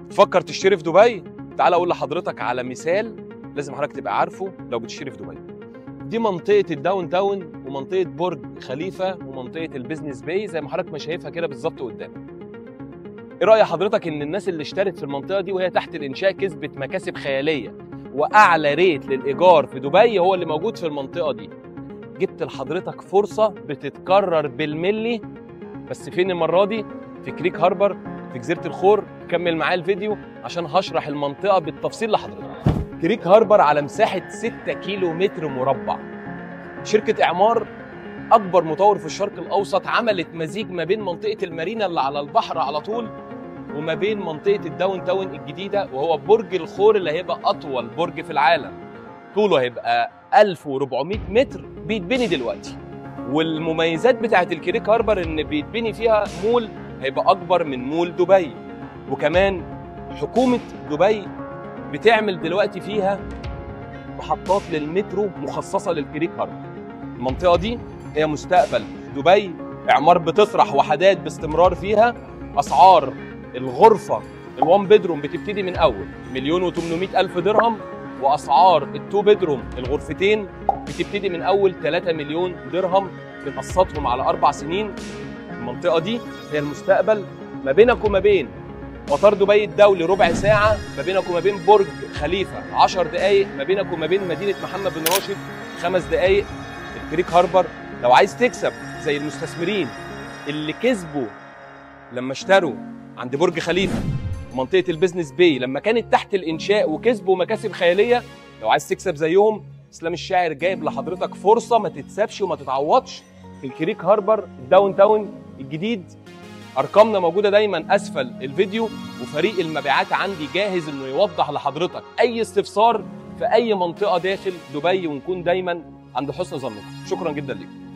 تفكر تشتري في دبي؟ تعال اقول لحضرتك على مثال لازم حضرتك تبقى عارفه لو بتشتري في دبي. دي منطقه الداون تاون ومنطقه برج خليفه ومنطقه البيزنس باي زي ما حضرتك ما شايفها كده بالظبط قدامك. ايه راي حضرتك ان الناس اللي اشترت في المنطقه دي وهي تحت الانشاء كسبت مكاسب خياليه، واعلى ريت للايجار في دبي هو اللي موجود في المنطقه دي؟ جبت لحضرتك فرصه بتتكرر بالملي، بس فين المره دي؟ في كريك هاربر في جزيره الخور. كمل معايا الفيديو عشان هشرح المنطقه بالتفصيل لحضرتك. كريك هاربر على مساحه 6 كيلو متر مربع. شركه اعمار اكبر مطور في الشرق الاوسط عملت مزيج ما بين منطقه المارينا اللي على البحر على طول وما بين منطقه الداون تاون الجديده، وهو برج الخور اللي هيبقى اطول برج في العالم. طوله هيبقى 1400 متر بيتبني دلوقتي. والمميزات بتاعت الكريك هاربر ان بيتبني فيها مول هيبقى اكبر من مول دبي، وكمان حكومه دبي بتعمل دلوقتي فيها محطات للمترو مخصصه للكريك هاربر. المنطقه دي هي مستقبل دبي. اعمار بتطرح وحدات باستمرار فيها. اسعار الغرفه الوان بيدروم بتبتدي من اول 1,800,000 درهم، واسعار التو بيدروم الغرفتين بتبتدي من اول 3 مليون درهم بنقسطهم على 4 سنين. المنطقه دي هي المستقبل. ما بينك وما بين مطار دبي الدولي ربع ساعه، ما بينك وما بين برج خليفه 10 دقائق، ما بينك وما بين مدينه محمد بن راشد 5 دقائق. الكريك هاربر لو عايز تكسب زي المستثمرين اللي كسبوا لما اشتروا عند برج خليفه منطقه البيزنس باي لما كانت تحت الانشاء وكسبوا مكاسب خياليه، لو عايز تكسب زيهم اسلام الشاعر جايب لحضرتك فرصه ما تتسابش وما تتعوضش في الكريك هاربر الداون تاون الجديد. ارقامنا موجوده دايما اسفل الفيديو، وفريق المبيعات عندي جاهز انه يوضح لحضرتك اي استفسار في اي منطقه داخل دبي، ونكون دايما عند حسن ظنكم. شكرا جدا لكم.